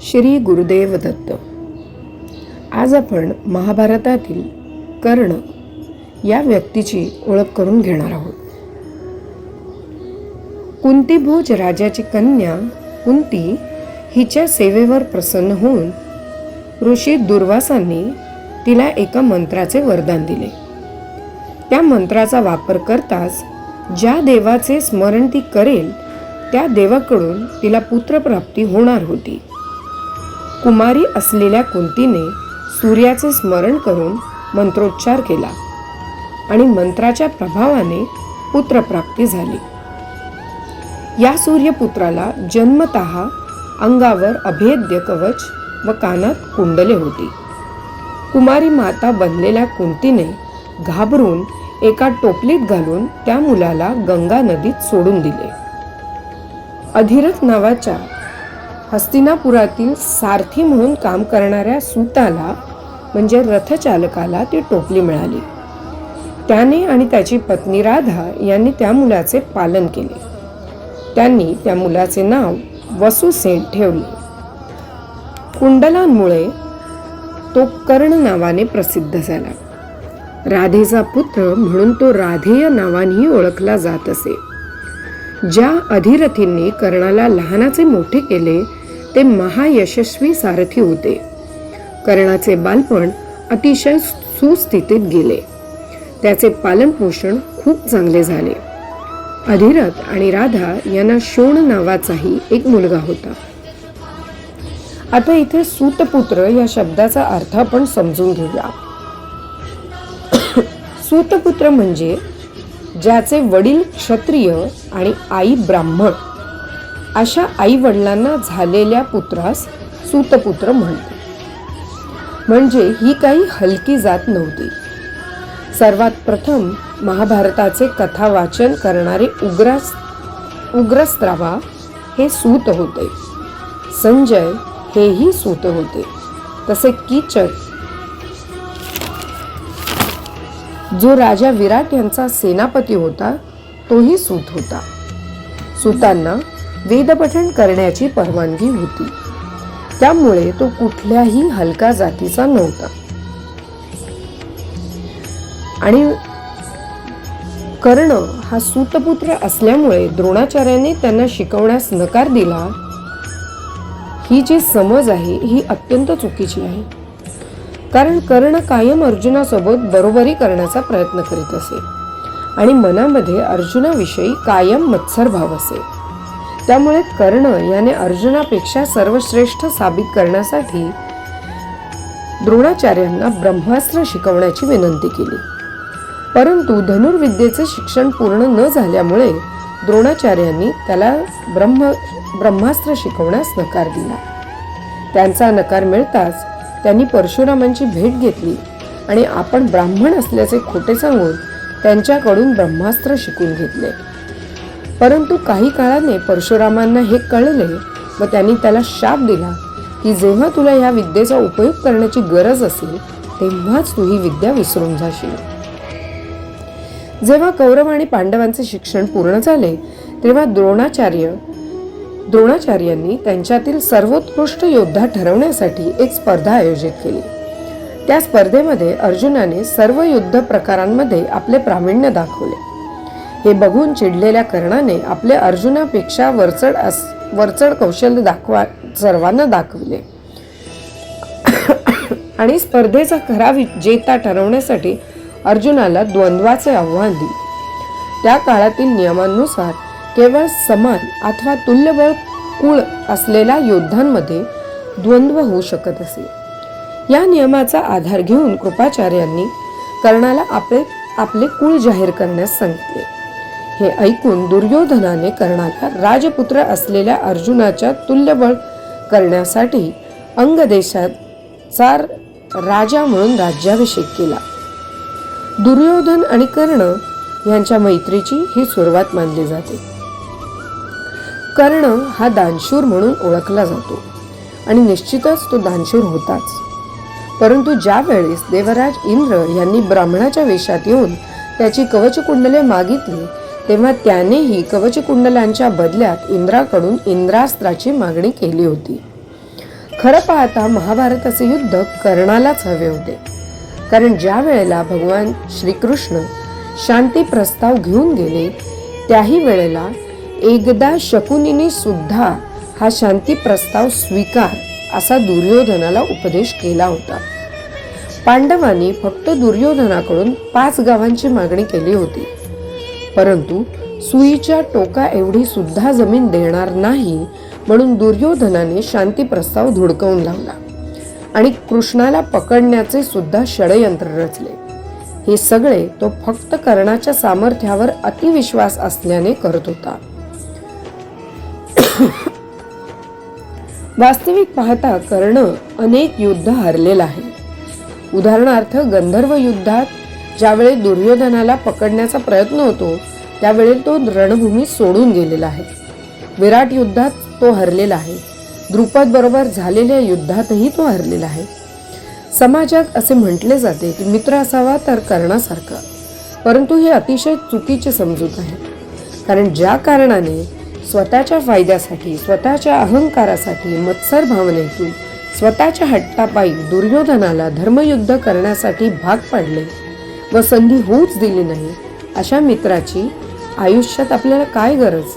श्री गुरुदेव दत्त. आज आपण महाभारतातील कर्ण या व्यक्तीची ओळख करून घेणार आहोत. कुंतीभोज राजाची कन्या कुंती हिच्या सेवेवर प्रसन्न होऊन ऋषी दुर्वासांनी तिला एका मंत्राचे वरदान दिले. त्या मंत्राचा वापर करताच ज्या देवाचे स्मरण ती करेल त्या देवाकडून तिला पुत्रप्राप्ती होणार होती. कुमारी असलेल्या कुंतीने सूर्याचे स्मरण करून मंत्रोच्चार केला आणि मंत्राच्या प्रभावाने पुत्रप्राप्ती झाली. या सूर्यपुत्राला जन्मतः अंगावर अभेद्य कवच व कानात कुंडले होती. कुमारी माता बनलेल्या कुंतीने घाबरून एका टोपलीत घालून त्या मुलाला गंगा नदीत सोडून दिले. अधिरथ नावाच्या हस्तिनापुरातील सारथी म्हणून काम करणाऱ्या सूताला म्हणजे रथचालकाला ती टोपली मिळाली. त्याने आणि त्याची पत्नी राधा यांनी त्या मुलाचे पालन केले. त्यांनी त्या मुलाचे नाव वसुसेन ठेवले. कुंडलांमुळे तो कर्ण नावाने प्रसिद्ध झाला. राधेचा पुत्र म्हणून तो राधेय नावानेही ओळखला जात असे. ज्या अधिरथींनी कर्णाला लहानाचे मोठे केले ते महायशस्वी सारथी होते. कर्णाचे बालपण अतिशय सुस्थितीत गेले. त्याचे पालनपोषण खूप चांगले झाले. अधिरथ आणि राधा यांना शोण नावाचाही एक मुलगा होता. आता इथे सूतपुत्र या शब्दाचा अर्थ आपण समजून घेऊया. सूतपुत्र म्हणजे ज्याचे वडील क्षत्रिय आणि आई ब्राह्मण अशा आई वडिलांना झालेल्या पुत्रास सूतपुत्र म्हणते. म्हणजे ही काही हलकी जात नव्हती. सर्वात प्रथम महाभारताचे कथावाचन करणारे उग्रस्त्रावा हे सूत होते. संजय हेही सूत होते. तसे कीचक जो राजा विराट यांचा सेनापती होता तोही सूत होता. सूतांना वेदपठण करण्याची परवानगी होती. त्यामुळे तो कुठल्याही हलका जातीचा नव्हता. आणि कर्ण हा सूतपुत्र असल्यामुळे द्रोणाचार्याने त्यांना शिकवण्यास नकार दिला. ही जी समज आहे ही अत्यंत चुकीची आहे. कारण कर्ण कायम अर्जुनासोबत बरोबरी करण्याचा प्रयत्न करीत असे आणि मनामध्ये अर्जुनाविषयी कायम मत्सर भाव असे. त्यामुळे कर्ण याने अर्जुनापेक्षा सर्वश्रेष्ठ साबित करण्यासाठी द्रोणाचार्यांना ब्रह्मास्त्र शिकवण्याची विनंती केली. परंतु धनुर्विद्येचे शिक्षण पूर्ण न झाल्यामुळे द्रोणाचार्यांनी त्याला ब्रह्मास्त्र शिकवण्यास नकार दिला. त्यांचा नकार मिळताच त्यांनी परशुरामांची भेट घेतली आणि आपण ब्राह्मण असल्याचे खोटे सांगून त्यांच्याकडून ब्रह्मास्त्र शिकून घेतले. परंतु काही काळाने परशुरामांना हे कळले व त्यांनी त्याला शाप दिला की जेव्हा तुला या विद्येचा उपयोग करण्याची गरज असेल तेव्हाच तू ही विद्या विसरून जाशील. जेव्हा कौरव आणि पांडवांचे शिक्षण पूर्ण झाले तेव्हा द्रोणाचार्यांनी त्यांच्यातील सर्वोत्कृष्ट योद्धा ठरवण्यासाठी एक स्पर्धा आयोजित केली. त्या स्पर्धेमध्ये अर्जुनाने सर्व युद्ध प्रकारांमध्ये आपले प्रावीण्य दाखवले. हे बघून चिडलेल्या कर्णाने आपले अर्जुनापेक्षा वरचढ कौशल्य सर्वांना दाखविले आणि स्पर्धेचा खरा विजेता ठरवण्यासाठी अर्जुनाला द्वंद्वाचे आव्हान दिले. त्या काळातील नियमांनुसार केवळ समान अथवा तुल्यबळ कुळ असलेल्या योद्ध्यांमध्ये द्वंद्व होऊ शकत असे. या नियमाचा आधार घेऊन कृपाचार्यांनी कर्णाला आपले कुळ जाहीर करण्यास सांगितले. हे ऐकून दुर्योधनाने कर्णाला राजपुत्र असलेल्या अर्जुनाच्या तुल्यबळ करण्यासाठी अंगदेशाचा राजा म्हणून राज्याभिषेक केला. दुर्योधन आणि कर्ण यांच्या मैत्रीची ही सुरुवात मानली जाते. कर्ण हा दानशूर म्हणून ओळखला जातो आणि निश्चितच तो दानशूर होताच. परंतु ज्या वेळेस देवराज इंद्र यांनी ब्राह्मणाच्या वेशात येऊन त्याची कवचकुंडले मागितली तेव्हा त्यानेही कवचकुंडलांच्या बदल्यात इंद्राकडून इंद्रास्त्राची मागणी केली होती. खरं पाहता महाभारताचे युद्ध कर्णालाच हवे होते, कारण ज्या वेळेला भगवान श्रीकृष्ण शांती प्रस्ताव घेऊन गेले त्याही वेळेला एकदा शकुनीने सुद्धा हा शांती प्रस्ताव स्वीकार असा दुर्योधनाला उपदेश केला होता. पांडवांनी फक्त दुर्योधनाकडून 5 गावांची मागणी केली होती, परंतु सुईच्या टोका एवढी सुद्धा जमीन देणार नाही म्हणून दुर्योधनाने शांती प्रस्ताव धुडकावून लावला आणि कृष्णाला पकडण्याचे सुद्धा षडयंत्र रचले. हे सगळे तो फक्त कर्णाच्या सामर्थ्यावर अतिविश्वास असल्याने करत होता. वास्तविक पाहता कर्ण अनेक युद्ध हरलेला आहे. उदाहरणार्थ गंधर्व युद्धात ज्यावेळी दुर्योधनाला पकडण्याचा प्रयत्न होतो त्यावेळी तो रणभूमी सोडून गेलेला आहे. विराट युद्धात तो हरलेला आहे. द्रुपद बरोबर झालेल्या युद्धातही तो हरलेला आहे. समाजात असे म्हटले जाते की मित्र असावा तर कर्णासारखा, परंतु हे अतिशय चुकीचे समजूत आहे. कारण ज्या कारणाने स्वतःच्या फायद्यासाठी, स्वतःच्या अहंकारासाठी, मत्सर भावनेतून, स्वतःच्या हट्टापायी दुर्योधनाला धर्मयुद्ध करण्यासाठी भाग पाडले व संधी होऊच दिली नाही, अशा मित्राची आयुष्यात आपल्याला काय गरज.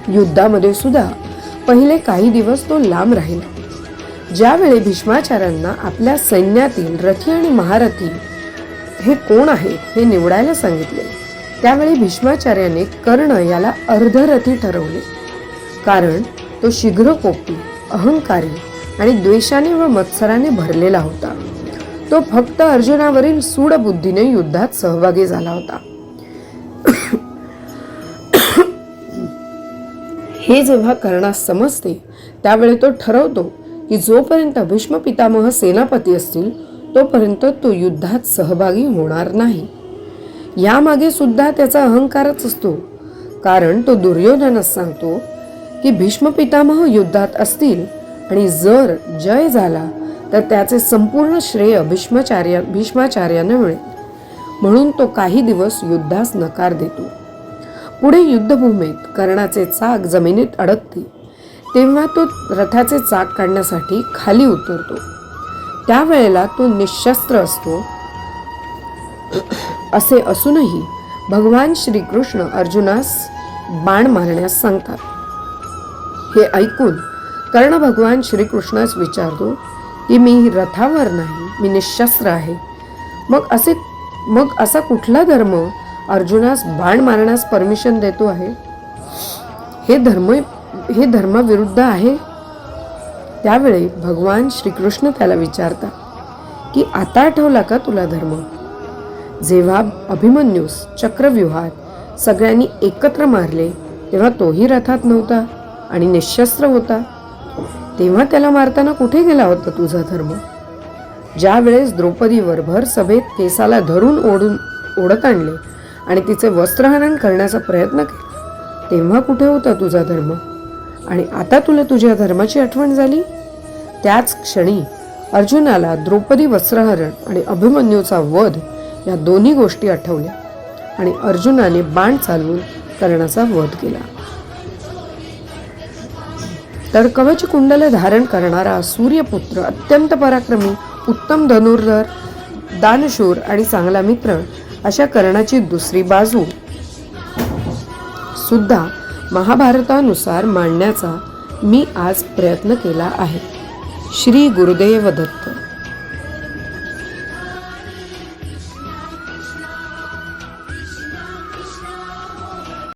युद्धामध्ये सुद्धा पहिले काही दिवस तो लांब राहिला. ज्यावेळी भीष्माचार्यांना आपल्या सैन्यातील रथी आणि महारथी हे कोण आहेत हे निवडायला सांगितले, त्यावेळी भीष्माचार्याने कर्ण याला अर्धरथी ठरवले. कारण तो शीघ्रकोपी, अहंकारी आणि द्वेषाने व मत्सराने भरलेला होता. तो फक्त अर्जुनावरील सूडबुद्धीने युद्धात सहभागी झाला होता. हे जेव्हा कर्णास समजते त्यावेळी तो ठरवतो की जोपर्यंत भीष्म पितामह सेनापती असतील तोपर्यंत तो युद्धात सहभागी होणार नाही. यामागे सुद्धा त्याचा अहंकारच असतो. कारण तो दुर्योधनास सांगतो की भीष्म पितामह युद्धात असतील आणि जर जय झाला तर त्याचे संपूर्ण श्रेय भीष्माचार्यांना मिळेल. म्हणून तो काही दिवस युद्धास नकार देतो. पुढे युद्धभूमीत कर्णाचे चाक जमिनीत अडकते तेव्हा तो रथाचे चाक काढण्यासाठी खाली उतरतो. त्यावेळेला तो निशस्त्र असतो. असे असूनही भगवान श्रीकृष्ण अर्जुनास बाण मारण्यास सांगतात. हे ऐकून कर्ण भगवान श्रीकृष्णास विचारतो की मी रथावर नाही, मी निशस्त्र आहे. मग असा कुठला धर्म अर्जुनास बाण मारण्यास परमिशन देतो आहे? हे धर्माविरुद्ध आहे. त्यावेळी भगवान श्रीकृष्ण त्याला विचारतात की आता आठवला का तुला धर्म? जेव्हा अभिमन्यूस चक्रव्यूहात सगळ्यांनी एकत्र मारले तेव्हा तोही रथात नव्हता आणि निशस्त्र होता. तेव्हा त्याला मारताना कुठे गेला होता तुझा धर्म? ज्या वेळेस द्रौपदीवर भर सभेत केसाला धरून ओढत आणले आणि तिचे वस्त्रहरण करण्याचा प्रयत्न केला तेव्हा कुठे होता तुझा धर्म? आणि आता तुला तुझ्या धर्माची आठवण झाली? त्याच क्षणी अर्जुनाला द्रौपदी वस्त्रहरण आणि अभिमन्यूचा वध या दोन्ही गोष्टी आठवल्या आणि अर्जुनाने बाण चालवून कर्णाचा वध केला. तर कवच कुंडल धारण करणारा सूर्यपुत्र, अत्यंत पराक्रमी, उत्तम धनुर्धर, दानशूर आणि चांगला मित्र अशा कर्णाची दुसरी बाजू सुद्धा महाभारतानुसार मांडण्याचा मी आज प्रयत्न केला आहे. श्री गुरुदेव दत्त.